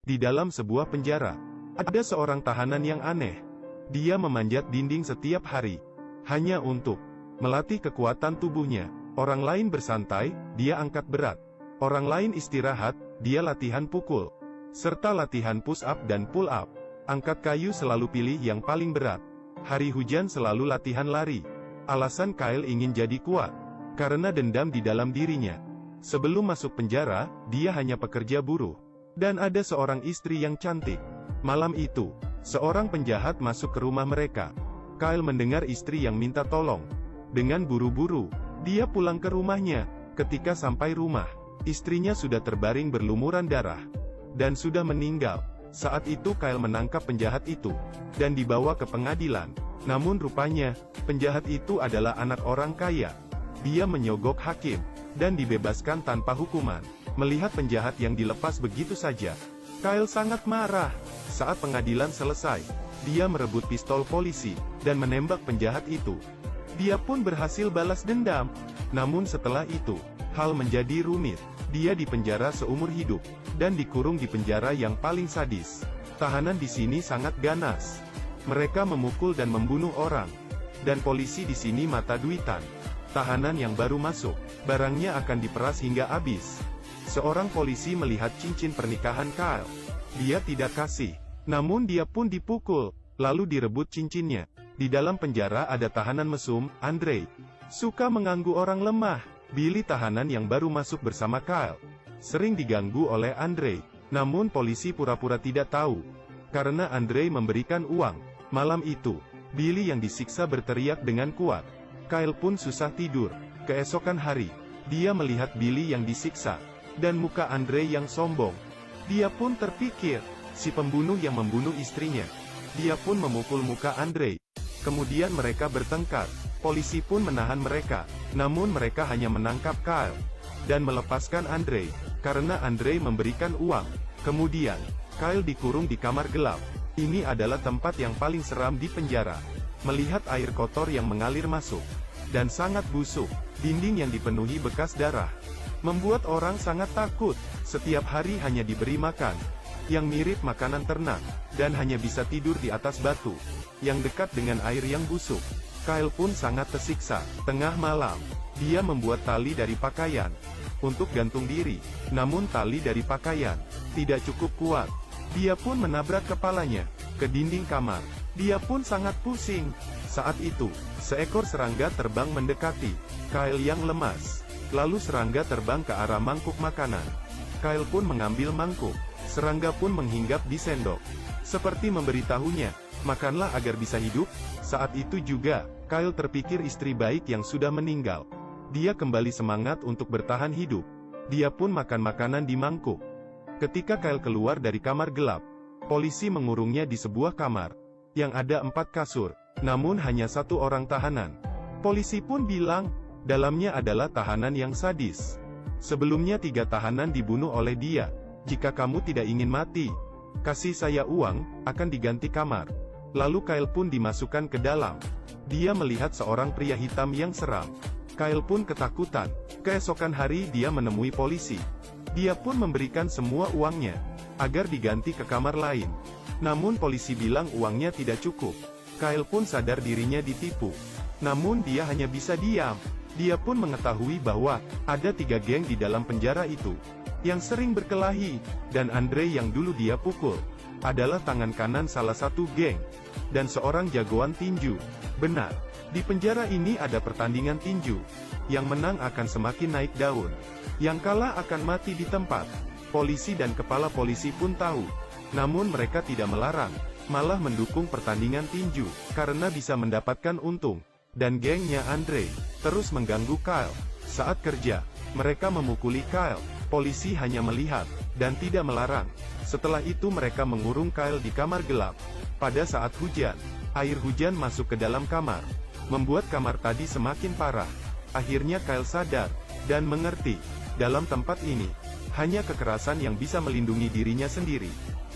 Di dalam sebuah penjara, ada seorang tahanan yang aneh. Dia memanjat dinding setiap hari, hanya untuk melatih kekuatan tubuhnya. Orang lain bersantai, dia angkat berat. Orang lain istirahat, dia latihan pukul. Serta latihan push up dan pull up. Angkat kayu selalu pilih yang paling berat. Hari hujan selalu latihan lari. Alasan Kyle ingin jadi kuat, karena dendam di dalam dirinya. Sebelum masuk penjara, dia hanya pekerja buruh. Dan ada seorang istri yang cantik. Malam itu, seorang penjahat masuk ke rumah mereka. Kyle mendengar istri yang minta tolong. Dengan buru-buru, dia pulang ke rumahnya. Ketika sampai rumah, istrinya sudah terbaring berlumuran darah dan sudah meninggal. Saat itu Kyle menangkap penjahat itu dan dibawa ke pengadilan. Namun rupanya, penjahat itu adalah anak orang kaya. Dia menyogok hakim dan dibebaskan tanpa hukuman. Melihat penjahat yang dilepas begitu saja, Kyle sangat marah. Saat pengadilan selesai, dia merebut pistol polisi dan menembak penjahat itu. Dia pun berhasil balas dendam. Namun setelah itu, hal menjadi rumit. Dia dipenjara seumur hidup dan dikurung di penjara yang paling sadis. Tahanan di sini sangat ganas. Mereka memukul dan membunuh orang. Dan polisi di sini mata duitan. Tahanan yang baru masuk, barangnya akan diperas hingga habis. Seorang polisi melihat cincin pernikahan Kyle. Dia tidak kasih. Namun dia pun dipukul, lalu direbut cincinnya. Di dalam penjara ada tahanan mesum, Andre. Suka mengganggu orang lemah. Billy tahanan yang baru masuk bersama Kyle. Sering diganggu oleh Andre. Namun polisi pura-pura tidak tahu. Karena Andre memberikan uang. Malam itu, Billy yang disiksa berteriak dengan kuat. Kyle pun susah tidur. Keesokan hari, dia melihat Billy yang disiksa. Dan muka Andre yang sombong. Dia pun terpikir, si pembunuh yang membunuh istrinya. Dia pun memukul muka Andre. Kemudian mereka bertengkar. Polisi pun menahan mereka. Namun mereka hanya menangkap Kyle dan melepaskan Andre, karena Andre memberikan uang. Kemudian, Kyle dikurung di kamar gelap. Ini adalah tempat yang paling seram di penjara. Melihat air kotor yang mengalir masuk, dan sangat busuk, dinding yang dipenuhi bekas darah, membuat orang sangat takut. Setiap hari hanya diberi makan yang mirip makanan ternak, dan hanya bisa tidur di atas batu yang dekat dengan air yang busuk. Kyle pun sangat tersiksa. Tengah malam, dia membuat tali dari pakaian untuk gantung diri. Namun tali dari pakaian tidak cukup kuat. Dia pun menabrak kepalanya ke dinding kamar. Dia pun sangat pusing. Saat itu, seekor serangga terbang mendekati Kyle yang lemas. Lalu serangga terbang ke arah mangkuk makanan. Kyle pun mengambil mangkuk. Serangga pun menghinggap di sendok, seperti memberitahunya, makanlah agar bisa hidup. Saat itu juga, Kyle terpikir istri baik yang sudah meninggal. Dia kembali semangat untuk bertahan hidup. Dia pun makan makanan di mangkuk. Ketika Kyle keluar dari kamar gelap, polisi mengurungnya di sebuah kamar yang ada 4 kasur, namun hanya 1 orang tahanan. Polisi pun bilang, dalamnya adalah tahanan yang sadis. Sebelumnya 3 tahanan dibunuh oleh dia. Jika kamu tidak ingin mati, kasih saya uang, akan diganti kamar. Lalu Kyle pun dimasukkan ke dalam. Dia melihat seorang pria hitam yang seram. Kyle pun ketakutan. Keesokan hari dia menemui polisi. Dia pun memberikan semua uangnya agar diganti ke kamar lain. Namun polisi bilang uangnya tidak cukup. Kyle pun sadar dirinya ditipu. Namun dia hanya bisa diam. Dia pun mengetahui bahwa ada 3 geng di dalam penjara itu yang sering berkelahi, dan Andre yang dulu dia pukul adalah tangan kanan salah satu geng dan seorang jagoan tinju. Benar, di penjara ini ada pertandingan tinju. Yang menang akan semakin naik daun, yang kalah akan mati di tempat. Polisi dan kepala polisi pun tahu, namun mereka tidak melarang, malah mendukung pertandingan tinju karena bisa mendapatkan untung. Dan gengnya Andre terus mengganggu Kyle. Saat kerja, mereka memukuli Kyle. Polisi hanya melihat dan tidak melarang. Setelah itu mereka mengurung Kyle di kamar gelap. Pada saat hujan, air hujan masuk ke dalam kamar, membuat kamar tadi semakin parah. Akhirnya Kyle sadar dan mengerti, dalam tempat ini hanya kekerasan yang bisa melindungi dirinya sendiri.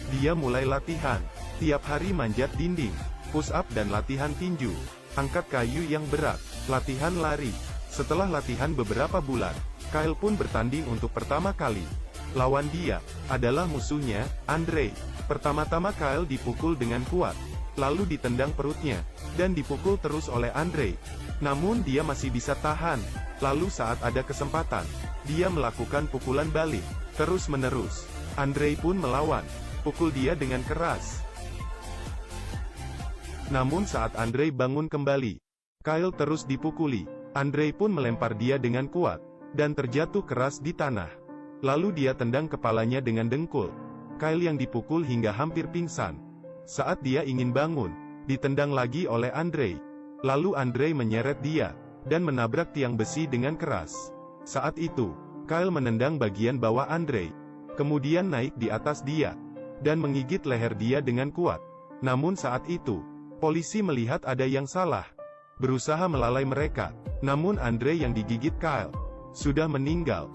Dia mulai latihan, tiap hari manjat dinding, push up dan latihan tinju, angkat kayu yang berat, latihan lari. Setelah latihan beberapa bulan, Kyle pun bertanding untuk pertama kali. Lawan dia adalah musuhnya, Andre. Pertama-tama Kyle dipukul dengan kuat, lalu ditendang perutnya, dan dipukul terus oleh Andre. Namun dia masih bisa tahan. Lalu saat ada kesempatan, dia melakukan pukulan balik, terus-menerus. Andre pun melawan, pukul dia dengan keras. Namun saat Andre bangun kembali, Kyle terus dipukuli. Andre pun melempar dia dengan kuat, dan terjatuh keras di tanah. Lalu dia tendang kepalanya dengan dengkul. Kyle yang dipukul hingga hampir pingsan. Saat dia ingin bangun, ditendang lagi oleh Andre. Lalu Andre menyeret dia, dan menabrak tiang besi dengan keras. Saat itu, Kyle menendang bagian bawah Andre, kemudian naik di atas dia, dan menggigit leher dia dengan kuat. Namun saat itu, polisi melihat ada yang salah, berusaha melalai mereka. Namun Andre yang digigit Kyle sudah meninggal.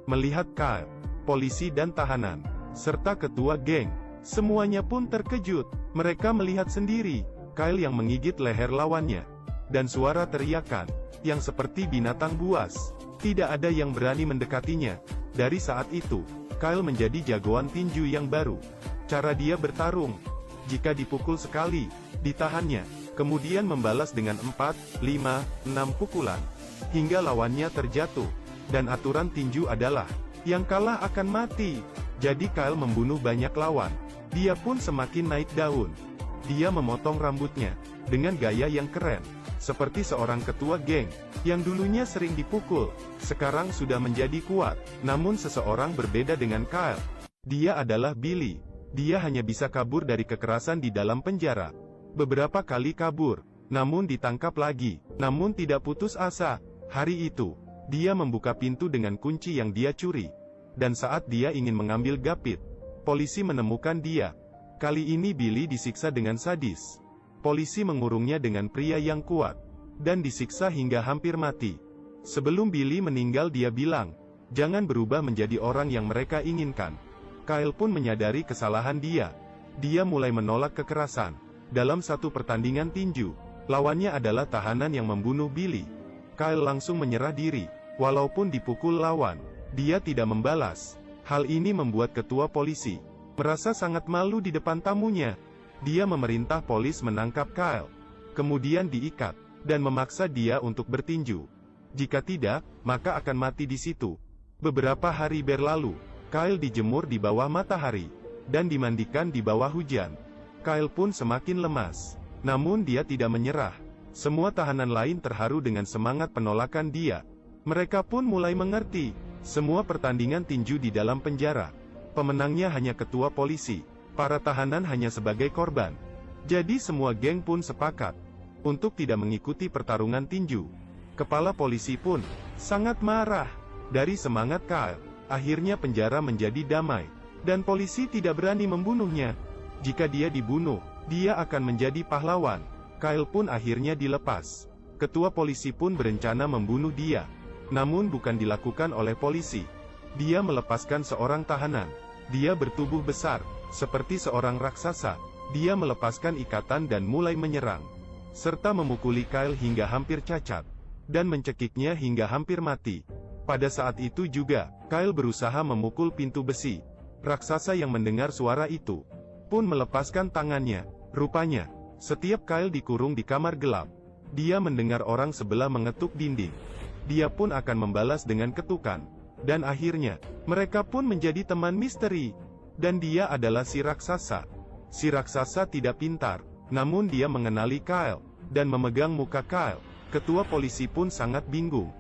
Melihat Kyle, polisi dan tahanan, serta ketua geng, semuanya pun terkejut. Mereka melihat sendiri Kyle yang menggigit leher lawannya, dan suara teriakan yang seperti binatang buas. Tidak ada yang berani mendekatinya. Dari saat itu, Kyle menjadi jagoan tinju yang baru. Cara dia bertarung, jika dipukul sekali, ditahannya, kemudian membalas dengan 4, 5, 6 pukulan, hingga lawannya terjatuh. Dan aturan tinju adalah, yang kalah akan mati. Jadi Kyle membunuh banyak lawan. Dia pun semakin naik daun. Dia memotong rambutnya, dengan gaya yang keren, seperti seorang ketua geng, yang dulunya sering dipukul, sekarang sudah menjadi kuat. Namun seseorang berbeda dengan Kyle. Dia adalah Billy. Dia hanya bisa kabur dari kekerasan di dalam penjara. Beberapa kali kabur, namun ditangkap lagi. Namun tidak putus asa. Hari itu, dia membuka pintu dengan kunci yang dia curi. Dan saat dia ingin mengambil gapit, polisi menemukan dia. Kali ini Billy disiksa dengan sadis. Polisi mengurungnya dengan pria yang kuat, dan disiksa hingga hampir mati. Sebelum Billy meninggal dia bilang, jangan berubah menjadi orang yang mereka inginkan. Kyle pun menyadari kesalahan dia. Dia mulai menolak kekerasan. Dalam satu pertandingan tinju, lawannya adalah tahanan yang membunuh Billy. Kyle langsung menyerah diri. Walaupun dipukul lawan, dia tidak membalas. Hal ini membuat ketua polisi merasa sangat malu di depan tamunya. Dia memerintah polis menangkap Kyle, kemudian diikat, dan memaksa dia untuk bertinju. Jika tidak, maka akan mati di situ. Beberapa hari berlalu, Kyle dijemur di bawah matahari, dan dimandikan di bawah hujan. Kyle pun semakin lemas. Namun dia tidak menyerah. Semua tahanan lain terharu dengan semangat penolakan dia. Mereka pun mulai mengerti. Semua pertandingan tinju di dalam penjara, pemenangnya hanya ketua polisi. Para tahanan hanya sebagai korban. Jadi semua geng pun sepakat untuk tidak mengikuti pertarungan tinju. Kepala polisi pun sangat marah. Dari semangat Kyle, akhirnya penjara menjadi damai, dan polisi tidak berani membunuhnya. Jika dia dibunuh, dia akan menjadi pahlawan. Kyle pun akhirnya dilepas. Ketua polisi pun berencana membunuh dia. Namun bukan dilakukan oleh polisi. Dia melepaskan seorang tahanan. Dia bertubuh besar, seperti seorang raksasa. Dia melepaskan ikatan dan mulai menyerang, serta memukuli Kyle hingga hampir cacat, dan mencekiknya hingga hampir mati. Pada saat itu juga, Kyle berusaha memukul pintu besi. Raksasa yang mendengar suara itu pun melepaskan tangannya. Rupanya, setiap Kyle dikurung di kamar gelap, dia mendengar orang sebelah mengetuk dinding. Dia pun akan membalas dengan ketukan. Dan akhirnya, mereka pun menjadi teman misteri. Dan dia adalah si raksasa. Si raksasa tidak pintar, namun dia mengenali Kyle, dan memegang muka Kyle. Ketua polisi pun sangat bingung.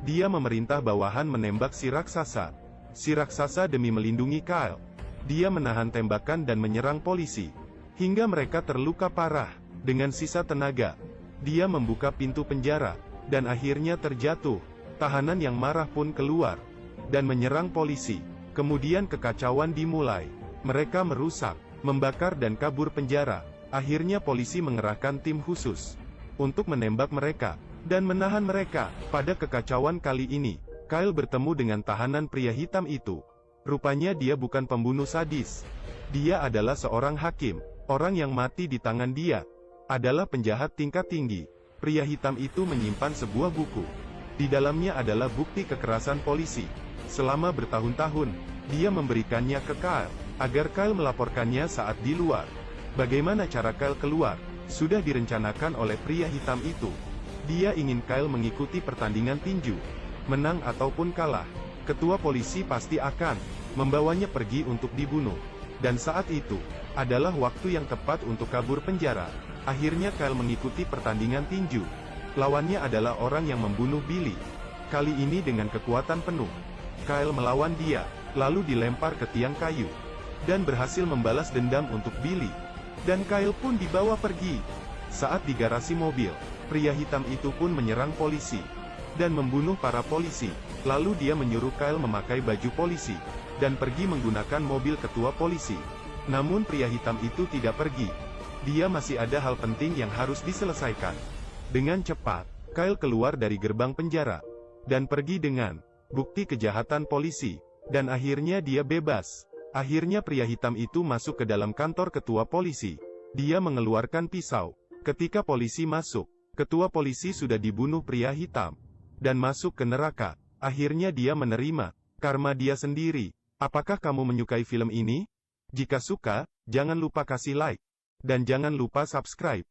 Dia memerintah bawahan menembak si raksasa. Si raksasa demi melindungi Kyle, dia menahan tembakan dan menyerang polisi, hingga mereka terluka parah. Dengan sisa tenaga, dia membuka pintu penjara, dan akhirnya terjatuh. Tahanan yang marah pun keluar, dan menyerang polisi. Kemudian kekacauan dimulai. Mereka merusak, membakar dan kabur penjara. Akhirnya polisi mengerahkan tim khusus untuk menembak mereka, dan menahan mereka. Pada kekacauan kali ini, Kyle bertemu dengan tahanan pria hitam itu. Rupanya dia bukan pembunuh sadis. Dia adalah seorang hakim. Orang yang mati di tangan dia adalah penjahat tingkat tinggi. Pria hitam itu menyimpan sebuah buku. Di dalamnya adalah bukti kekerasan polisi selama bertahun-tahun. Dia memberikannya ke Kyle, agar Kyle melaporkannya saat di luar. Bagaimana cara Kyle keluar? Sudah direncanakan oleh pria hitam itu. Dia ingin Kyle mengikuti pertandingan tinju. Menang ataupun kalah, ketua polisi pasti akan membawanya pergi untuk dibunuh. Dan saat itu adalah waktu yang tepat untuk kabur penjara. Akhirnya Kyle mengikuti pertandingan tinju. Lawannya adalah orang yang membunuh Billy. Kali ini dengan kekuatan penuh. Kyle melawan dia, lalu dilempar ke tiang kayu. Dan berhasil membalas dendam untuk Billy. Dan Kyle pun dibawa pergi. Saat di garasi mobil, pria hitam itu pun menyerang polisi. Dan membunuh para polisi. Lalu dia menyuruh Kyle memakai baju polisi. Dan pergi menggunakan mobil ketua polisi. Namun pria hitam itu tidak pergi. Dia masih ada hal penting yang harus diselesaikan. Dengan cepat, Kyle keluar dari gerbang penjara. Dan pergi dengan bukti kejahatan polisi. Dan akhirnya dia bebas. Akhirnya pria hitam itu masuk ke dalam kantor ketua polisi. Dia mengeluarkan pisau. Ketika polisi masuk, ketua polisi sudah dibunuh pria hitam. Dan masuk ke neraka. Akhirnya dia menerima karma dia sendiri. Apakah kamu menyukai film ini? Jika suka, jangan lupa kasih like. Dan jangan lupa subscribe.